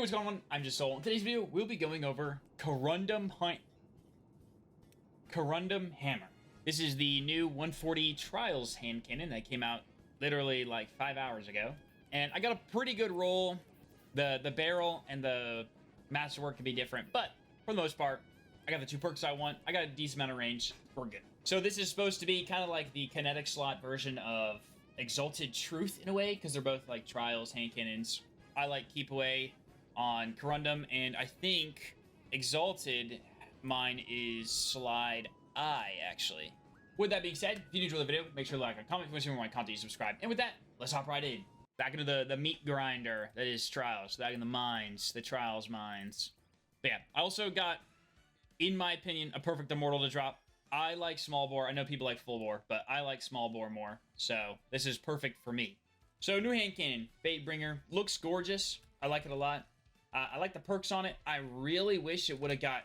what's going on? I'm just Soul. In today's video, we'll be going over Corundum Hammer. This is the new 140 Trials hand cannon that came out literally like 5 hours ago. And I got a pretty good roll. The barrel and the masterwork can be different, but for the most part, I got the 2 perks I want. I got a decent amount of range. We're good. So this is supposed to be kind of like the kinetic slot version of Exalted Truth in a way, because they're both like Trials hand cannons. I like Keep Away on Corundum, and I think Exalted, mine is Slide Eye, actually. With that being said, if you enjoyed the video, make sure to like and comment. If you want to see more of my content, you subscribe. And with that, let's hop right in. Back into the meat grinder that is Trials. Back in the mines, the Trials mines. But yeah, I also got, in my opinion, a perfect Immortal to drop. I like small bore. I know people like full bore, but I like small bore more. So this is perfect for me. So new hand cannon, Bait Bringer. Looks gorgeous. I like it a lot. I like the perks on it. I really wish it would have got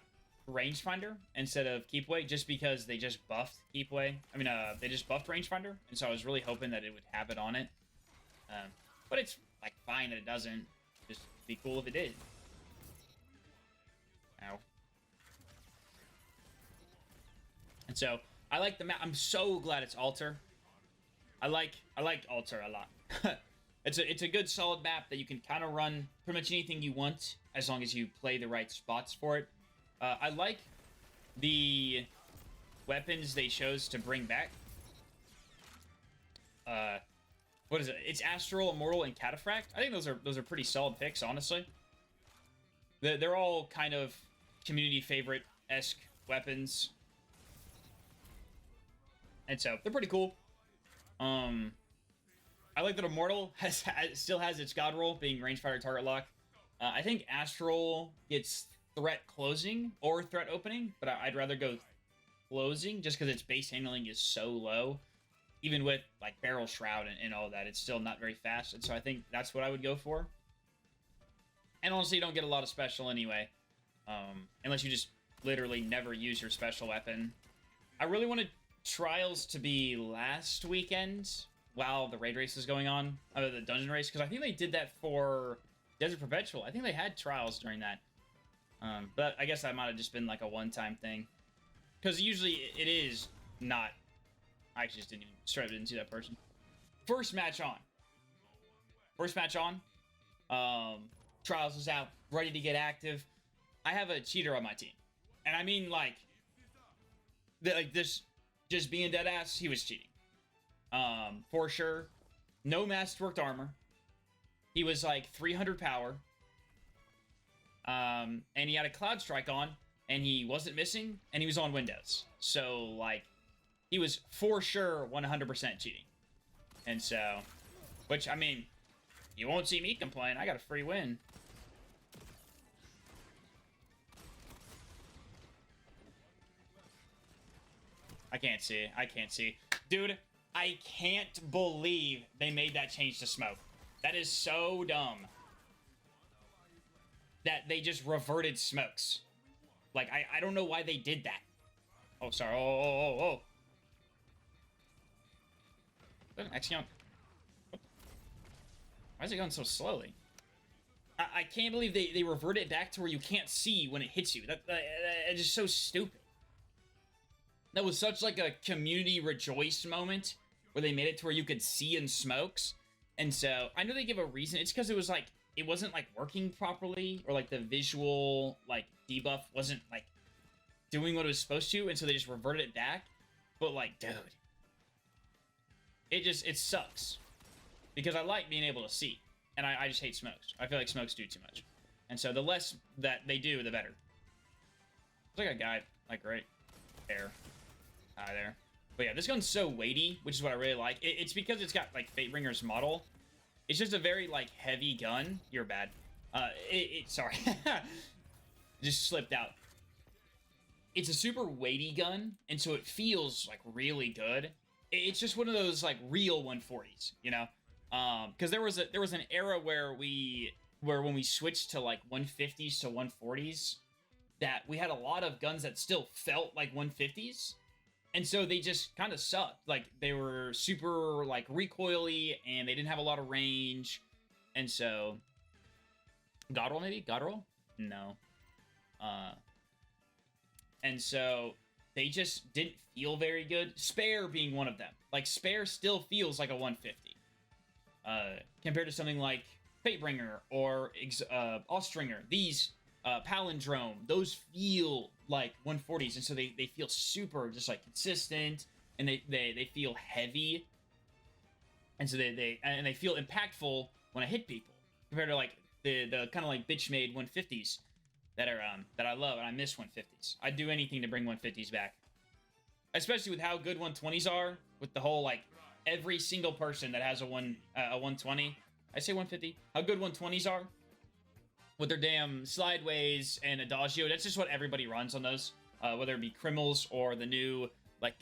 Rangefinder instead of Keep Away, just because they just buffed Keep Away. I mean, they just buffed Rangefinder, and so I was really hoping that it would have it on it. But it's like fine that it doesn't. Just be cool if it did. Ow. And so I like the map. I'm so glad it's Altar. I like Altar a lot. It's a good solid map that you can kind of run pretty much anything you want as long as you play the right spots for it. I like the weapons they chose to bring back. What is it? It's Astral, Immortal, and Cataphract. I think those are pretty solid picks, honestly. They're all kind of community favorite-esque weapons. And so, they're pretty cool. I like that Immortal still has its God roll, being rangefinder target lock. I think Astral gets threat closing or threat opening, but I'd rather go closing just because its base handling is so low. Even with like Barrel Shroud and all that, it's still not very fast. And so I think that's what I would go for. And honestly, you don't get a lot of special anyway. Unless you just literally never use your special weapon. I really wanted Trials to be last weekend while the raid race is going on, the dungeon race, because I think they did that for Desert Perpetual. I think they had Trials during that. But I guess that might have just been like a one-time thing. Because usually it is not. I actually just didn't even didn't see that person. First match on. Trials is out, ready to get active. I have a cheater on my team. And I mean like this, just being dead ass, he was cheating. For sure. No masterworked armor. He was like 300 power. And he had a Cloud Strike on, and he wasn't missing, and he was on Windows. So, like, he was for sure 100% cheating. And so, which, I mean, you won't see me complain. I got a free win. I can't see. Dude, I can't believe they made that change to smoke. That is so dumb. That they just reverted smokes. Like, I don't know why they did that. Oh, sorry. Oh. Axion. Why is it going so slowly? I can't believe they reverted it back to where you can't see when it hits you. That is just so stupid. That was such like a community rejoice moment where they made it to where you could see in smokes. And so I know they give a reason. It's because it was like, it wasn't like working properly, or like the visual like debuff wasn't like doing what it was supposed to. And so they just reverted it back. But like, dude, it sucks because I like being able to see, and I just hate smokes. I feel like smokes do too much. And so the less that they do, the better. It's like a guy like right there. There. But yeah, this gun's so weighty, which is what I really like. It's because it's got like Fatebringer's model. It's just a very like heavy gun. You're bad. Sorry. Just slipped out. It's a super weighty gun, and so it feels like really good. It's just one of those like real 140s, you know? Because there was an era where when we switched to like 150s to 140s, that we had a lot of guns that still felt like 150s. And so they just kind of sucked. Like, they were super, like, recoily, and they didn't have a lot of range. And so God roll, maybe? God roll? No. And so they just didn't feel very good. Spare being one of them. Like, Spare still feels like a 150. Compared to something like Fatebringer or Austringer. These, Palindrome, those feel like 140s, and so they feel super just, like, consistent, and they feel heavy, and so they feel impactful when I hit people, compared to, like, the kind of, like, bitch-made 150s that I love, and I miss 150s. I'd do anything to bring 150s back. Especially with how good 120s are, with the whole, like, every single person that has a 120. I say 150. How good 120s are with their damn slideways and adagio. That's just what everybody runs on those. Whether it be Criminals or the new, like,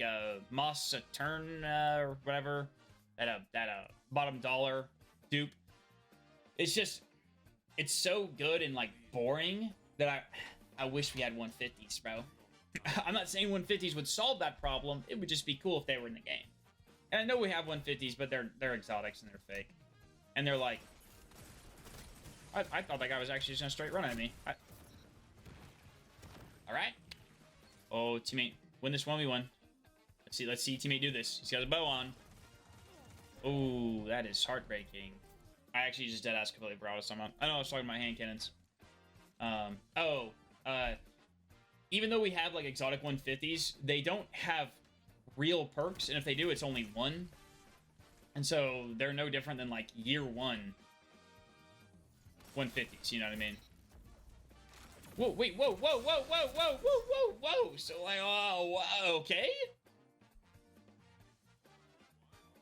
Moss Saturn or whatever. That bottom dollar dupe. It's just, it's so good and, like, boring that I wish we had 150s, bro. I'm not saying 150s would solve that problem. It would just be cool if they were in the game. And I know we have 150s, but they're exotics and they're fake. And they're like... I thought that guy was actually just gonna straight run at me. Alright. Oh, teammate. Win this 1v1. Let's see teammate do this. He's got his bow on. Oh, that is heartbreaking. I actually just deadass completely forgot what I was talking about. I know I was talking about hand cannons. Even though we have, like, exotic 150s, they don't have real perks, and if they do, it's only one. And so they're no different than, like, year one 150s, you know what I mean? Whoa, wait, whoa, whoa, whoa, whoa, whoa, whoa, whoa, whoa. So, like, oh, okay.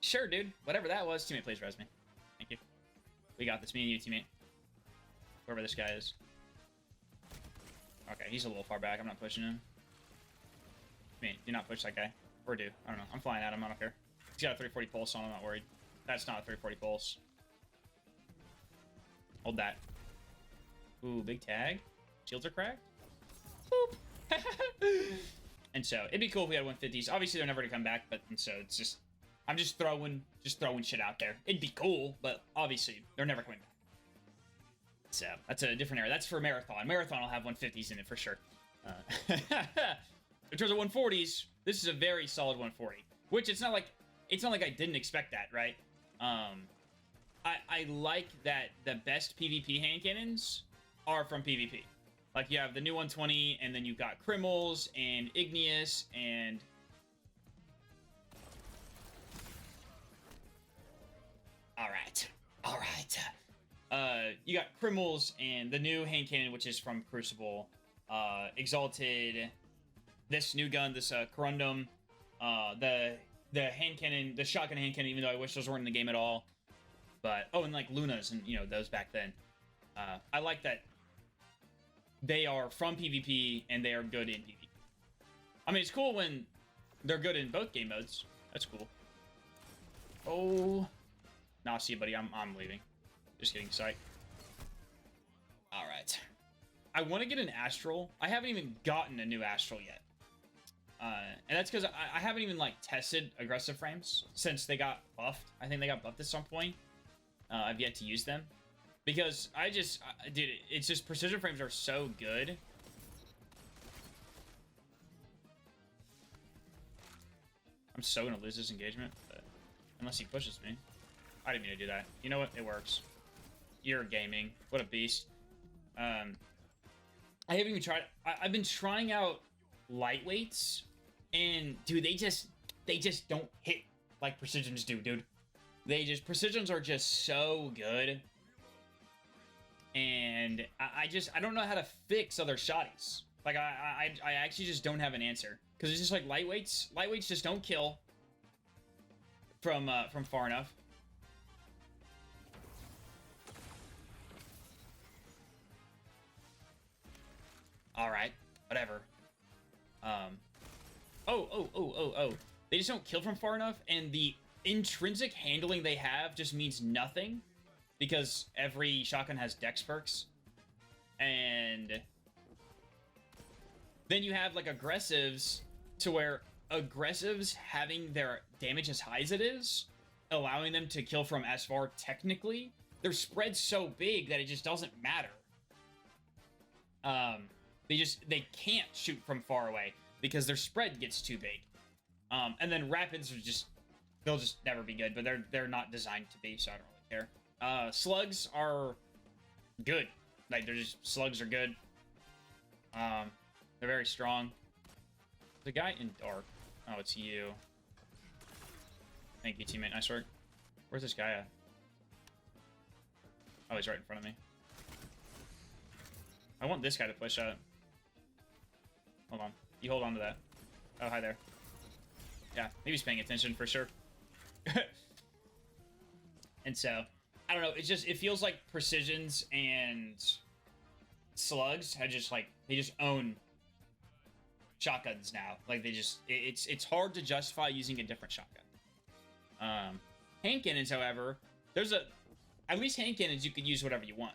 Sure, dude. Whatever that was. Teammate, please res me. Thank you. We got this. Me and you, teammate. Whoever this guy is. Okay, he's a little far back. I'm not pushing him. Teammate, do not push that guy. Or do. I don't know. I'm flying at him. I don't care. He's got a 340 pulse on. I'm not worried. That's not a 340 pulse. Hold that. Ooh, big tag. Shields are cracked. Boop. And so, it'd be cool if we had 150s. Obviously, they're never going to come back, but and so it's just... I'm just throwing shit out there. It'd be cool, but obviously, they're never coming back. So, that's a different era. That's for Marathon. Marathon will have 150s in it for sure. In terms of 140s, this is a very solid 140. Which, it's not like I didn't expect that, right? I like that the best PvP hand cannons are from PvP. Like, you have the new 120, and then you've got Criminals, and Igneous, and... Alright. You got Criminals, and the new hand cannon, which is from Crucible. Exalted. This new gun, this Corundum. The hand cannon, the shotgun hand cannon, even though I wish those weren't in the game at all. But, oh, and like Lunas and, you know, those back then. I like that they are from PvP and they are good in PvP. I mean, it's cool when they're good in both game modes. That's cool. Oh. Nah, see you, buddy. I'm leaving. Just kidding, psych. Alright. I want to get an Astral. I haven't even gotten a new Astral yet. And that's because I haven't even, like, tested aggressive frames since they got buffed. I think they got buffed at some point. I've yet to use them. Because dude, it's just precision frames are so good. I'm so gonna lose this engagement, but unless he pushes me. I didn't mean to do that. You know what? It works. You're gaming. What a beast. I haven't even tried... I've been trying out lightweights, and dude, they just don't hit like precisions do, dude. Precisions are just so good. And I don't know how to fix other shotties. Like, I actually just don't have an answer. Because it's just like lightweights just don't kill from far enough. Alright, whatever. Oh. They just don't kill from far enough, and the intrinsic handling they have just means nothing. Because every shotgun has dex perks. And then you have, like, aggressives, to where aggressives having their damage as high as it is, allowing them to kill from as far technically, they're spread so big that it just doesn't matter. They can't shoot from far away because their spread gets too big. And then rapids are they'll just never be good, but they're not designed to be, so I don't really care. Slugs are good. Like slugs are good. They're very strong. The guy in dark. Oh, it's you. Thank you, teammate. Nice work. Where's this guy at? Oh, he's right in front of me. I want this guy to push up. Hold on. You hold on to that. Oh, hi there. Yeah, maybe he's paying attention for sure. And so, I don't know. It feels like precisions and slugs had they just own shotguns now. Like it's hard to justify using a different shotgun. Hand cannons, however, at least hand cannons you can use whatever you want.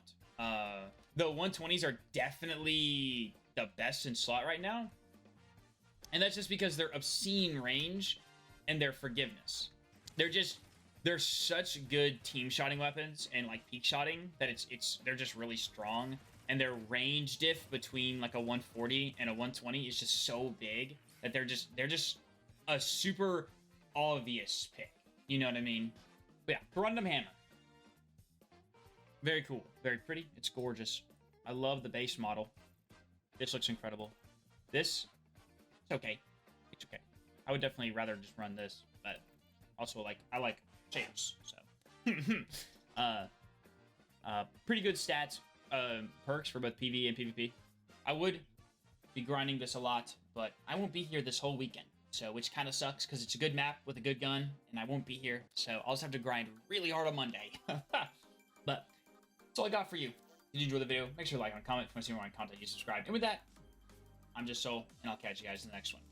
The 120s are definitely the best in slot right now. And that's just because they're obscene range and their forgiveness. They're such good team shotting weapons and like peak shotting that they're just really strong. And their range diff between like a 140 and a 120 is just so big that they're just a super obvious pick. You know what I mean? But yeah, Corundum Hammer. Very cool. Very pretty. It's gorgeous. I love the base model. This looks incredible. This, it's okay. It's okay. I would definitely rather just run this, but also I like shapes, so. Pretty good stats, perks for both PvE and PvP. I would be grinding this a lot, but I won't be here this whole weekend. So, which kind of sucks because it's a good map with a good gun, and I won't be here. So, I'll just have to grind really hard on Monday. But that's all I got for you. Did you enjoy the video? Make sure to like and comment if you want to see more content. You subscribe. And with that, I'm just Soul, and I'll catch you guys in the next one.